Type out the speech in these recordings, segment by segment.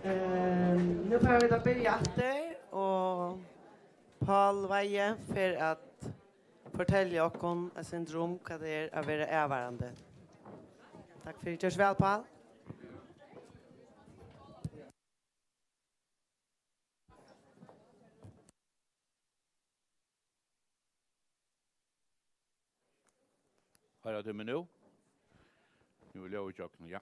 Nu får vi da börja efter och Paul Veje för att fortälja oss ett syndrom vad det är att vara övarande. Tack för att du görs väl, Paul. Hører du mig nu? Nu vil jeg jo ja.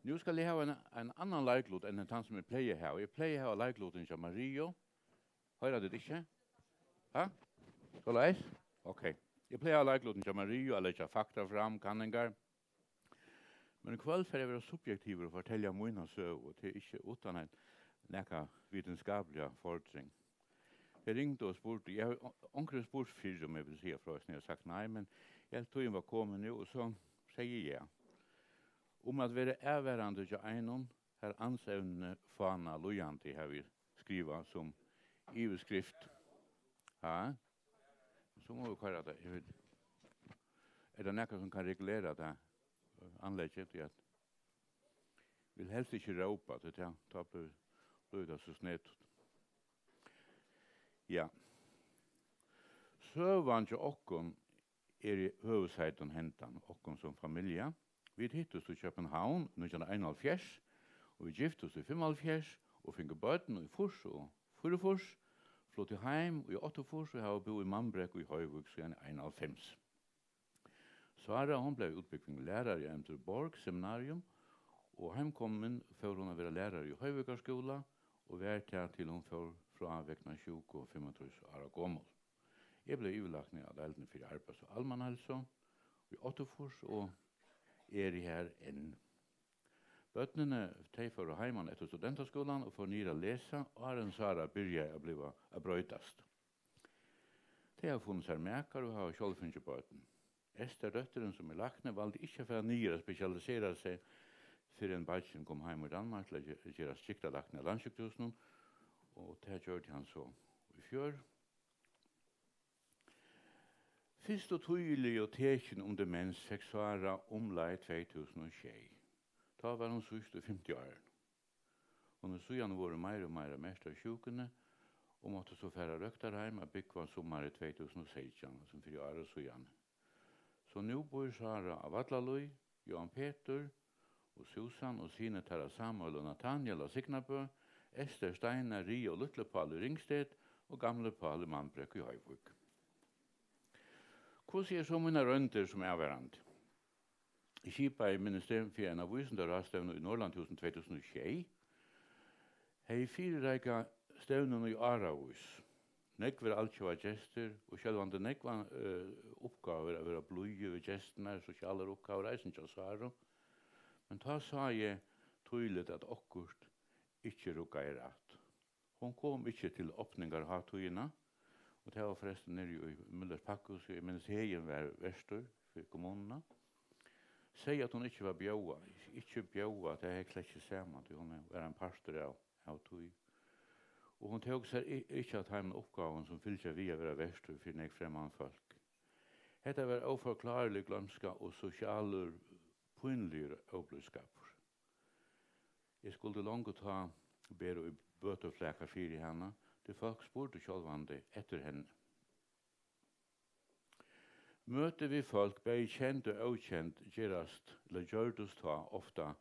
Nu skal jeg have en annan leiklod enn den som jeg pleier her. Jeg pleier her leikloden til Mario. Hører du det ikke? Ja? Så leis? Ok. Jeg pleier her leikloden til Mario, eller ikke fakta fram, kanningar. Men i kveld får jeg være subjektiv og fortelle mine søv, og det er ikke uten en nekka vitenskapelig fordring. Jeg ringte og spurte, jeg har omkring spurt før om jeg vil si fra oss, når jeg har sagt nei, men jeg tog inn var kommet nå, og så sier jeg. Om at være erværende til einon, her ansevne fana lojanti har vi skriva som iveskrift. Ja, så må vi køre det. Er det nekka som kan regulere det anlegget til at vil helst ikke råpa til det, da blir det så snett. Ja. Søvan til okkon i høvesheiten hentan, okkon som familie. Vi hittet oss i København 1971, og vi gifte oss i 75, og finner bøten i Fors og Fyrefors, flott i heim og i 88, og har boet i Mannbrek og i Høyvuk siden 91. Sara, hun ble utbygging lærer i Emterborg seminarium, og heimkommen for hun å være lærer i Høyvukarskola, og vært her til hun får fra vekna 20 og 25 år gammel. Jeg ble uvelagt ned av eldene for arbeids- og allmannhelse, i 88 og er her enn. Bøtnene teifer og heimann etter studentaskolan og får nyra lesa, og Arjen Sara byrja å bli brøytast. De har funnet seg mekar og har sjølfinnet bøten. Esther døtteren som lakne valgte ikke for å nyra spesialisere seg for en badgen kom heim i Danmark til å gjøre skikta lakne av landsjukhusen, og det gjør han så i fjør. Fyrst og tydelig og tekin om demens fikk svara omlai 2006. Da var hun syst i 50 år. Hun er søgjane våre meir og meir mest av sjukene, og måtte så færa røktarheim og byggva sommar i 2016, som 4 år søgjane. Så nu bor Sara av Vallaløy, Johan Peter, og Susan og sine Tara Samuel og Nathaniel og Signabø, Esther Steiner, Rie og Lutle Paul i Ringsted, og gamle Paul i Mannbrek i Høyvuk. Hvordan er så mine rønter som er hverandre? I Kipa i Ministerium for en av Vysende rastevne i Norrland 2006, hei 4 reika stevnene i Aravus. Nekvar alt var gestur, og sjálvande nekvar oppgaver av vera bløye ved gestene, sosiale oppgaver, eisen til Sara. Men ta sa jeg tydelig at okkurt ikke rukka i rett. Hon kom ikke til åpningar hatugina, og det var forresten nere i Müllers Pakkhus, jeg minnes hegen var verstur for kommunene. Sier at hun ikke var bjaua, ikke bjaua, det er slett ikke saman, hun var en pastor av hatug. Og hun tog seg ikke at heimen oppgaven som fylkja via vera verstur for nek fremman folk. Hetta var oforklarlig glømska og sosialer pynlige opplyskaper. Jeg skulle langt ta bedre i bøterflæka fyr i henne, til folk spurte sjálvande etter henne. Møter vi folk, bei kjent og okjent, gerast, eller gjørdust ta ofta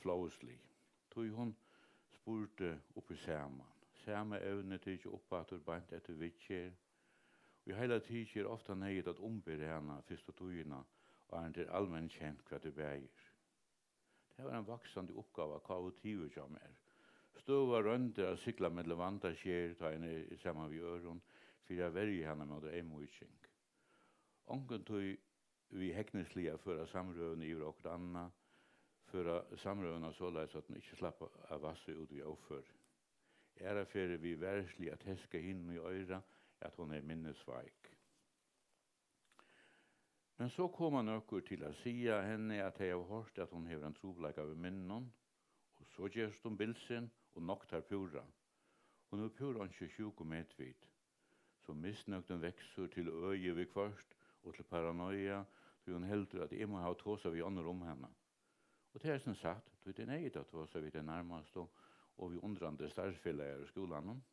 flåslig. Tog hun spurte oppi saman. Samme evne til ikke oppater bant etter vittjer. Og i hele tid er ofta nøyet at ombyrre henne først og togina, og er til allmenn kjent hva det beger. Det var en vaksande oppgave hva og tiver som Støva rønter av sykla med levanta skjer, ta henne sammen ved øron, for jeg verger henne med det emotjeng. Ongen tog vi hekneslige føra samrøvene i og anna, føra samrøvene såleis at den ikke slapp av vasse ut i offer. Æra fyrir vi værslig at heska hinn i øyra, at hon minnesveik. Men så kom han nokkur til å sia henne at jeg har hørt at hon hever en trobleik av minnon, og så gjerst hon bilsen og noktar pura. Hon er pura ikke 20 medvid, så misnøgden vekser til øye vi først, og til paranoia, så hon heldur at jeg må ha tåsa vi andre om henne. Og det som sagt, det er nøyt at vi er det nærmeste og vi undrande starfellere i skolen.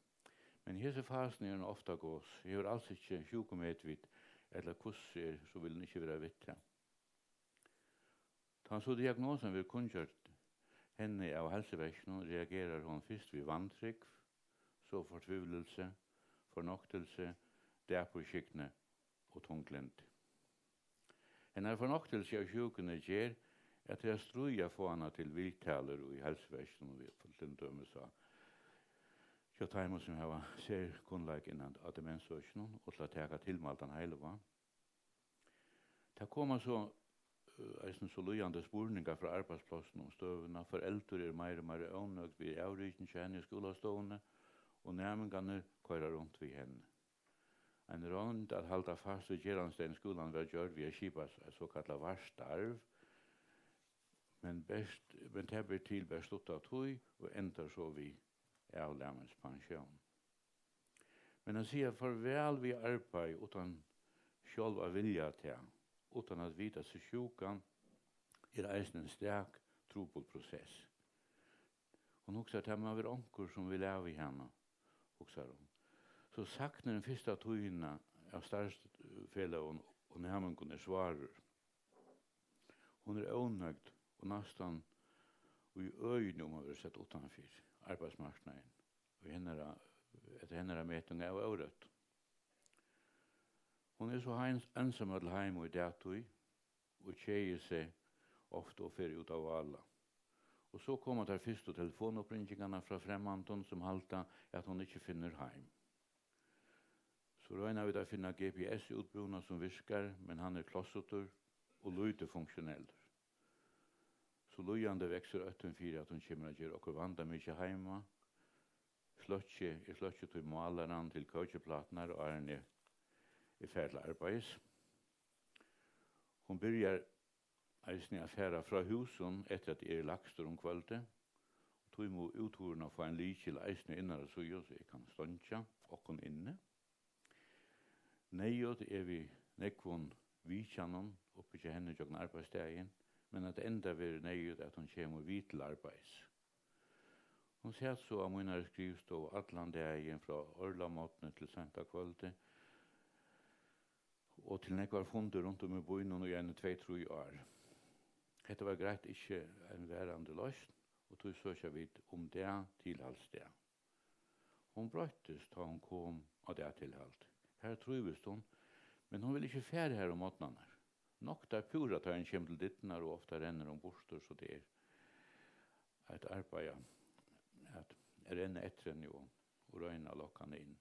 Men hese fasen er ofta gås. Jeg har altså ikke sjukomedvitt eller kurser, så vil den ikke være vittre. Da så diagnosen vil kunngjørt henne av helsevesenet reagerer hun først ved vantrykk, så fortvivlelse, fornoktelse, dæpåskikkene og tunglent. Henne fornoktelse av sjukene gjør at jeg struja få henne til viltaler og i helsevesenet og vi til døme sa. Så tar jeg som jeg ser kunnlag innan av demensøkene og til å teka tilmaltan hele var. Det kommer så så lujande spurningar fra arbeidsplassen om støvuna. Foreldre mer og mer øvnøgt ved avrykken kjenne i skolastående, og nærmengene kører rundt ved henne. En rond at halda fast ved Gjeranstein skolan var gjør via Kipas såkallat varstarv, men det blir til best ut av tog, og ender så vi avlemmens pensjon. Men han sier farvel vi arbeid utan sjálv av vilja til, utan at vita seg sjukan, eisen en sterk trupel prosess. Hon hugsar at man var onkur som vil av i henne, hugsar hon. Så saknar den fyrsta tøyna av starfelleren og nærmengen svarer. Hon ånøgd og nastan og i øyne om å være sett utanfyr arbeidsmarknaden og etter henne metung av året. Hon er så ensam til heim og i datui og tjejer seg ofte og fer ut av alla. Og så kommer der første telefonoppringingene fra fremmanden som halta at hon ikke finner heim. Så røyner vi da finna GPS-utbruna som viskar, men han er klossutur og lute funksjonell. Så lujande vekser 8-4 at hun kommer og gjør okkur vanda mykje heima. Sløtje til malaren til køkjeplatnar og er ferdig arbeids. Hun byrjar eisne affæra fra husen etter at det lakstur om kvölde. Tog må utvorene få en likil eisne innare så jeg kan ståndja okkon inne. Nejot vi nekvån vikjannon oppi til henne jogn arbeidsdagen, men at enda vi nejot at hun kommer vidt til arbeids. Hun sier så av munare skrivstå atlandagen fra Orlamåtene til senta kvölde, og til nekvar funder rundt om i bøynen og gjerne 2-3 år. Dette var greit ikke en værande løsn, og tog søkja vidt om det tilhaldsdet. Hun brøttes da hun kom av det tilhald. Her trivist hun, men hun vil ikke fære her om måtnene. Nok der pura tar en kjem til dittnar og ofta renner om bostor, så det et arbeid at renne etter henne og røyna lokkane inn.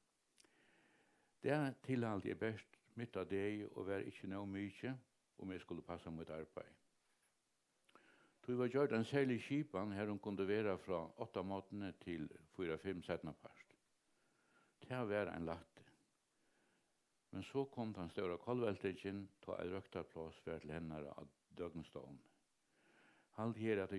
Det tilhald er best mitt av det og være ikke noe mykje om jeg skulle passe mot arbeid. Tog var gjort en særlig kipan her hun kunne være fra 8 måtene til 4-5 setna part. Det var en latte. Men så kom den større kolveltingen til en røktarplass for til henne av døgnstående. Halt her at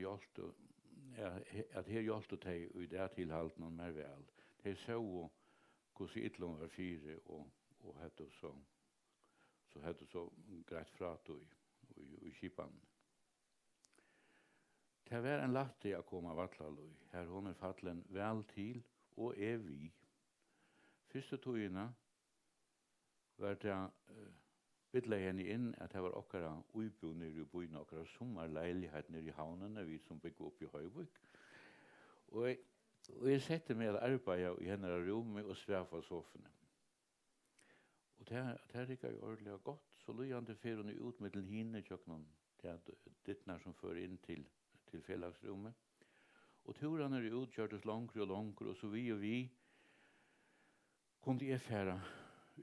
her hjelpte de og i det tilhalt noen mer vel. De så hvordan ytlom var 4 og hette så hette så greit frat og kipan. Det var en latte jeg kom av Vatlaløy. Her hun fallen vel til og vi. Første togene var det bytla henne inn at det var okkara uibo nere i byen, okkara sommerleilighet nere i havnene, vi som bygger opp i Høyvik. Og jeg sette meg at arbeide i henne rommet og svæfa sofene. Og det rikket jo ordentlig godt, så lujande fer hun ut med til henne tjokkenen, dittnar som fører inn til fellagsrommet. Og turene utgjørtes langere og langere, og så vi kunne jeg fære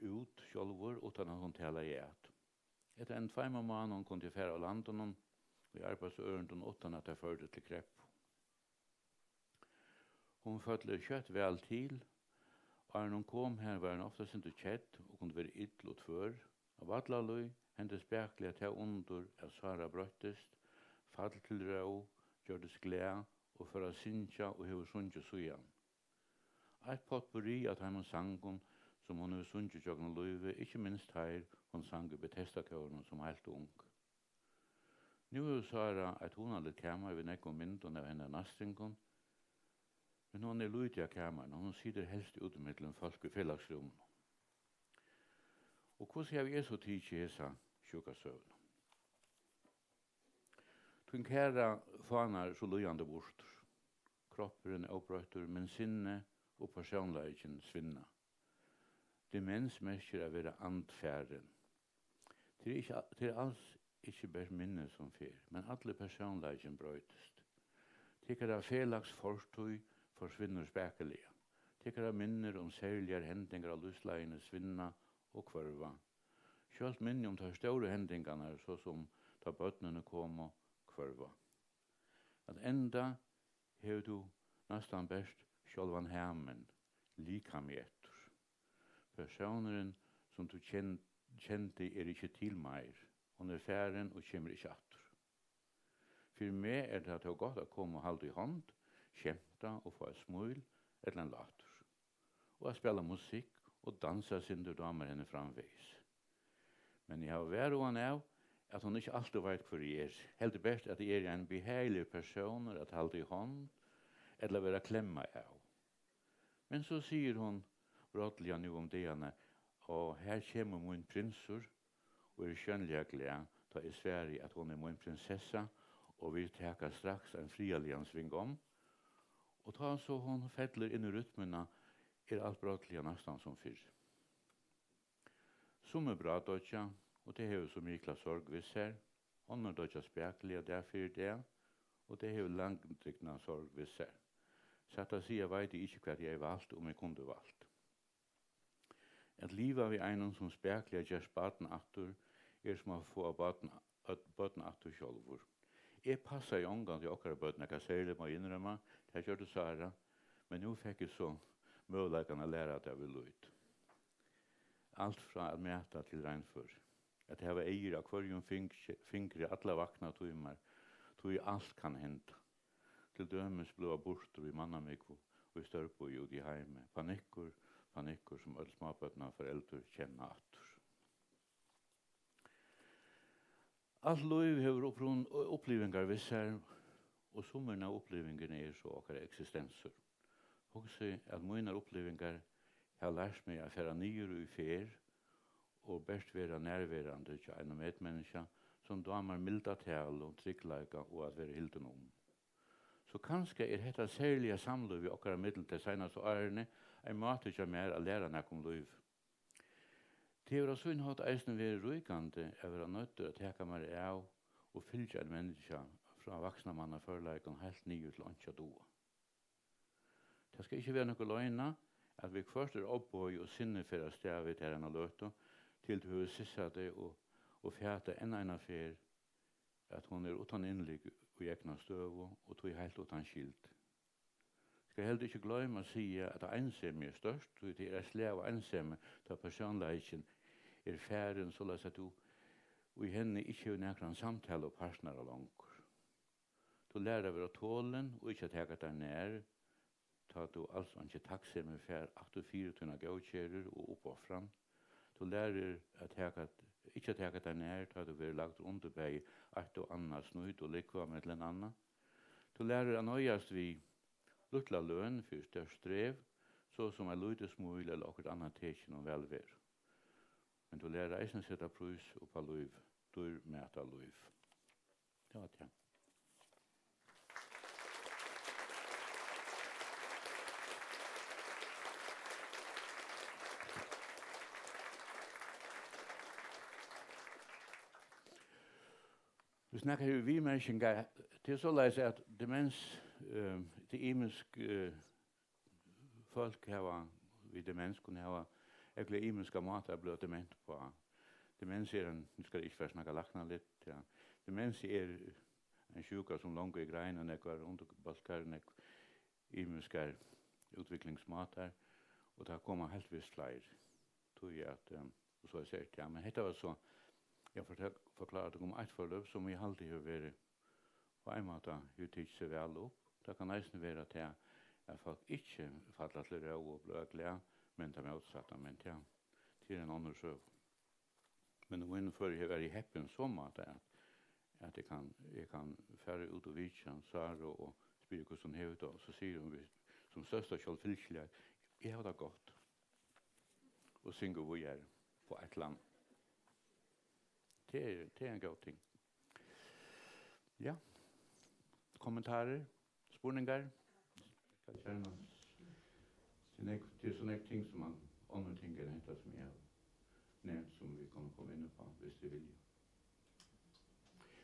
ut sjálfur utan at hun tala i et. Etter en 2 måneder kunne jeg fære av landen og i arbeidsørenden utan at jeg førte til krepp. Hun følte kjøtt vel til, og når hun kom her var hun ofte ikke kjett og kunne være ytlet før. Av Vatlaløy hendes speklig at jeg under at Sara brøttest, fall til rå, gjørdes glede og for å synja og heve sunja sujan. Et potpourri at han sangen som hun har sunget jøgnet løyve, ikke minst her hun sang i Bethesda-køren som helt ung. Nu Sara et hunaligt kammer ved nekko mynden av henne nastringen, men hon lydlig av kammeren, og hon sitter helst ut mellom folk i fellagsrommen. Og hvordan har vi så tid til hesa sjukasøvn? Tun kæra fanar så lujande borster. Kroppen opprøtter, men sinne og personleiken svinna. Demens merker å være andfæren. Det alls ikke bare minne som fer, men alle personleiken brøytest. Tikkara felags forstøy forsvinner spekelige. Tikkara minner om særlige hendingar av lusleiene svinna og kvørva. Sjølt minne om de store hendingarna, så som da bøtnene kom og kvørva. At enda hev du nästan best sjálvan hemmen, lika med etter. Personeren som du kjente ikke til meir. Hon færen og kommer ikke atter. For meg det at det er godt å komme og halde i hånd, kjemta og få et smul eller en later. Og å spela musikk og dansa sindur damer henne framveis. Men jeg har vært og av at hon ikke alltid vet hvor jeg er. Helt best at jeg en behagelig person at halde i hånd, eller være klemma av. Men så sier hon brådliga nu om det, og her kommer min prinsur, og skjønnelig glad, da i Sverige at hon min prinsessa, og vi teka straks en frialian sving om. Og da så hon fettler inn i rytmena, alt brådliga nästan som fyrr. Som bra dødja, og det har så mykla sorg viss her. Hon dødja spekliga derfor det, og det har langtrykna sorg viss her. Så at jeg sier, vet jeg ikke hva jeg valgt, om jeg kunne valgt. At livet vi einen som spekler gjør spaten atter, som å få baten atter sjølvor. Jeg passer i omgang til okkara bøten, jeg kan særlig må innrømme, det gjør det Sara, men nå fikk jeg så mulighetene å lære at jeg vil ut. Alt fra at mæta til regnfør. At jeg var eier av hverjum fingre, alle vakna tøymer, tøy alt kan hente. Til dømes blå borster i mannamikvo og i størpo i udi heime. Panikker som alle småbøtna foreldre kjenner atter. Alt liv hever opplivingar visser, og sommerna opplivingene er så okkar eksistenser. Også at mine opplivingar har lært meg å færa nyer og fer, og best være nærværende til en medmenneske som damer milda tal og tryggleika og at være hilden om. Så kanskje dette særlige samliv i okkara middel til senast årene en måte til mer å lære nek om liv. Det er også en hatt eisen være rykande over å nøtte å teka meg av og fylgja en menneske fra vaksna manna førleikon helt nye til åndsja doa. Det skal ikke være noe løgna at vi først oppbøy og sinne for å stave til henne løte til du har sissa det og fjata en affær at hon utan innlig og egna støv og tog helt utan skilt. Skal heller ikke gløyme å si at ensomme størst, og det slev og ensomme da personleiken færen så la seg du og i henne ikke er nekran samtale og partner og langer. Du lærer å være tålen og ikke teka deg nær, ta du altså ikke takksomme fær at du fire tunna gaukjerer og oppoffran. Du lærer ikke teka deg nær, ta du være lagt underbeg at du annars nøyd og likva med til en annan. Du lærer å nøyast vi luttla løn for størst strev, så som er lydesmulig eller okkur annan tekin og velvær. Men du lærer eisen setta prus oppa liv, dur mæta liv. Det var det. Vi snakker jo vi mennesker, det så leis at demens, det imensk folk har, vi demens kunne ha, egentlig imenska måter blir dement på. Demens nu skal jeg ikke først snakke lakna litt, ja. Demens en sjuka som langt i greina, nekvar underbalskar, imenska utviklingsmåter, og det kommer helt visst flere, tror jeg at, og så har jeg sett, ja, men dette var så, jeg forklarer om et forløp som vi alltid har vært på en måte uttidt seg vel opp. Det kan nesten være til at folk ikke faller til røv og blir glede, men de er utsatte, men til en annen søv. Men nå innenfor jeg var i heppen så måte at jeg kan fære ut og vitja Sara og spyrre hvordan hun hever det, og så sier hun som største kjølfylkelig, jeg har det godt. Og synger hvor jeg er på et land. Det er en god ting. Ja. Kommentarer, spurningar. Skal kjenne. Det er sånne ting som man, andre ting enn dette som jeg har nevnt, som vi kan komme inn på, hvis det vil.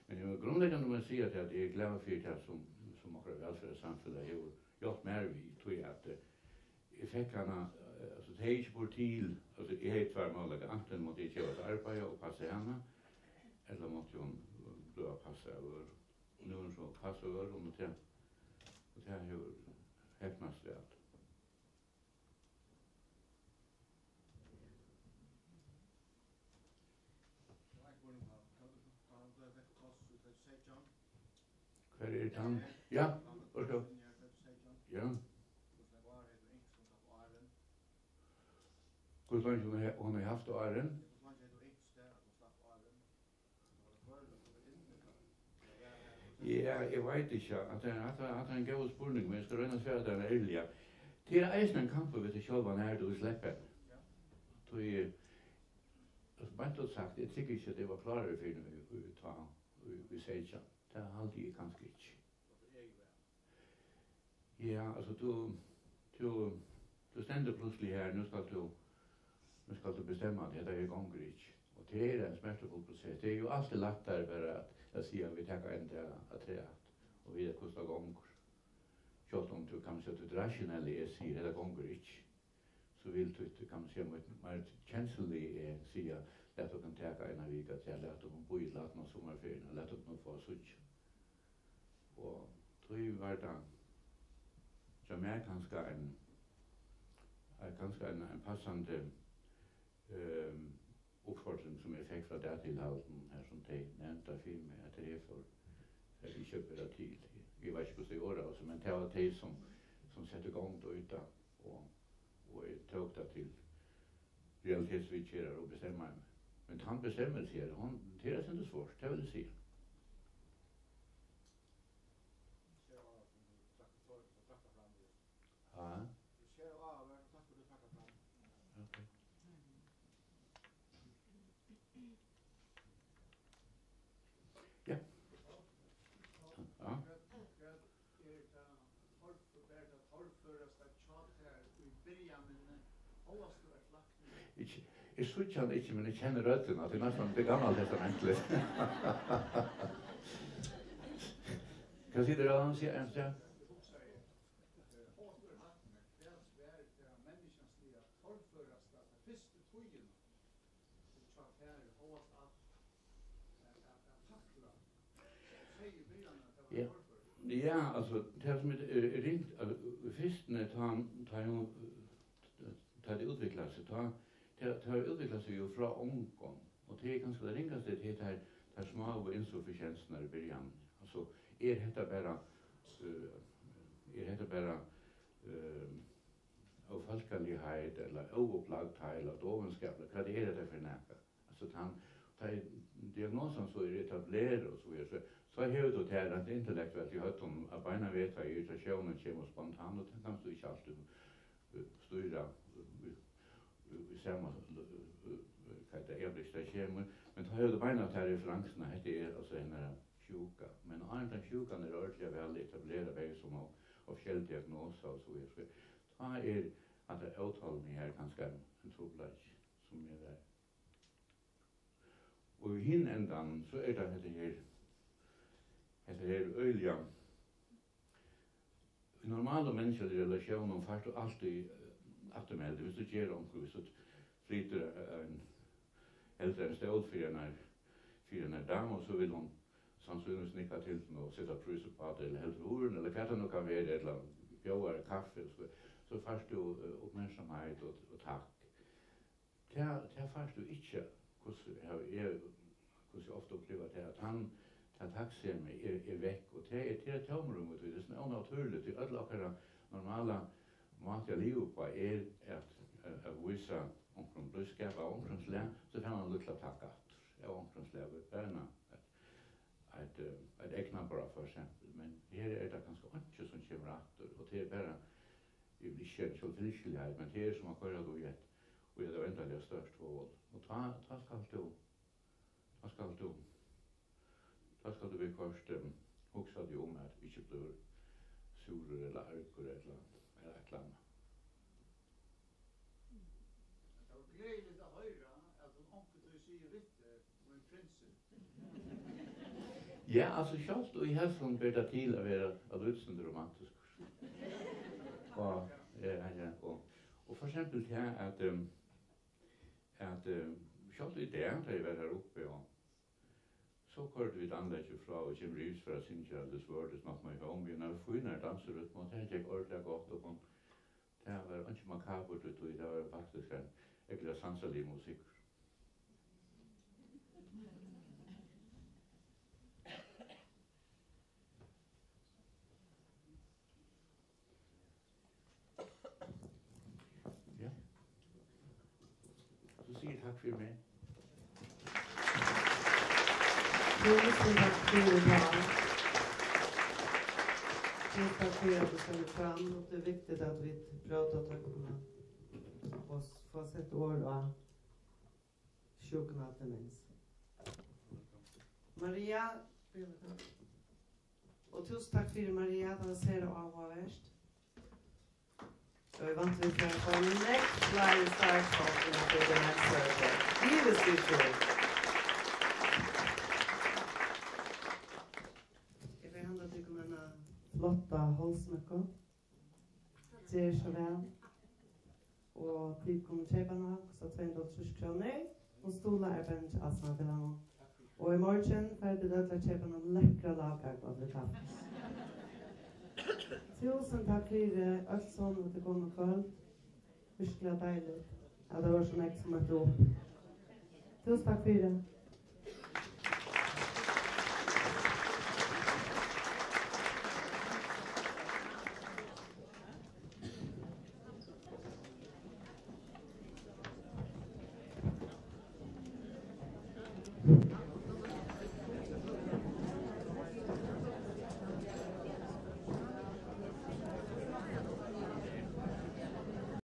Men jeg er grunnleggende når man sier at jeg er glad for det som akkurat velferdssamfunnet har gjort mer vi, tror jeg at jeg fikk henne, altså det er ikke på til, altså jeg har tvær måler, enten måtte jeg kjøpe et arbeid og passe henne, eller måtte hun bli passe over. Nu er hun så passe over, og det har jo hefnast det alt. Hva er det han? Ja, forstå. Ja. Hvor langt hun har haft åren? Ja, jeg vet ikke. At det er en god spurning, men jeg skal røyne svære den ærlige. Det er eisen en kamp ved det sjølva nær du slipper. Altså, bare sagt, jeg tykker ikke at det var klarere for vi sier ikke. Det er alltid kanskje ikke. Ja, altså du stender plutselig her, nu skal du bestemme at det er gonger ikke. Og det er en smertefull prosess. Det er jo alltid lettere bare at si at vi tenker en til at tre og vi hvordan det gonger. Selv om du kan si at du rasjonelle sier det gonger ikke, så vil du kan si mer kjenselig si at du kan tenke en av vika til at du kan bo i laten av sommerferien og lette opp noe for sutt. Og tror jeg var det som er kanskje en passende oppfordring som jeg fikk fra det til halden her som de nevnte for meg at det er for at vi kjøper det til. Jeg vet ikke hvordan det gjør det, men det var de som setter gang til ute og jeg tok det til realitetsvitskjærer og bestemmer meg. Men han bestemmer seg, det er ikke svårt, det vil jeg si. Ja. Okay. Ja. Ja. Jeg synes han ikke, men jeg kjenner røttene, at det er nesten det gamle testamentet. Hva sier dere han sier en sted? Ja, altså, det som er ringt, fyrstene tar det utviklet seg, tar utviklet seg jo fra ungen, og det er ganske det ringeste til det små og insufficiensene i begynnelsen. Altså, dette bare av folkelighet, eller overplagthet, eller dovenskap, eller hva det er det for nækka. Altså, diagnosen så er etableret og så videre, så har du til at intellektuelt i høtten av beina vet at irritasjonen kommer spontant, og det kan du ikke alltid styre i samme hva det er blitt det kommer. Men så har du beina til referansene, dette er altså en sjuka. Men andre sjukan er ordentlig vel etableret vei som av forskjellige diagnoser og så videre. Da er at det avtalen her kanskje en trobladj som er der. Og i hinn endan så er det dette her øyla. I normale menneskelige relasjoner først du alltid attermelde. Hvis du gjør omkring, hvis du flyter en eldre en stål for en dame, så vil hun sannsynligvis nikka til den og sette pryset på det, eller helt horen, eller hva det nå kan være, eller bjøver kaffe, så først du oppmerksomhet og takk. Det først du ikke, hvordan jeg ofte opplever det, at han takksomme er vekk, og det er tomrummet, det er sånn unaturligt, det er alle akkurat normale måter jeg lever på at vise omkring blodskap av omkringslæg, så kan man lukla takk at av omkringslæg ved bøna ett äknabra för exempel. Men här är det ganska inte som kommer efter. Och det är bara, jag vill inte så tillskillighet, men det är som att köra då i ett, och det är ändå störst våld. Och ta ska du bli först huxa dig om att inte blir sur eller arg eller ett land. Det var glädjligt att höra att hon onkel säger rätt med prinsen. Ja, alltså självt och i hälsan blir det till att vara att utstända romantisk. Och för exempel det här att självt i det där jag var här uppe och så körde vi ett anlägg från och Jim Reeves för att synja this world is not my home. Vi har funnet danserut och det gick ordentligt gott och det var inte makabert och det var faktiskt en äcklig sanselig musik. Ja. Så säger tack för mig. Tusen tack för idag. Tusen tack för att du ställer fram. Och det är viktigt att vi pratar och får sätta ord av sjuknad demens. Maria, och tusen tack för Maria, det ser du avhåverst. Jag är vant vid att få en next flying star talking after the next survey. Givetvis. Flotta hållsmyckor. Ser så väl. Och tid kommer köparna så 230 kronor. Och stolar är bench asma till honom. Och i morgon färdigt att köparna läckra lagar av det kaffe. Tusen tack för allt som att det kommer kväll. Virkelig deiligt. Ja, det var så mycket som ett ord. Tusen tack för det.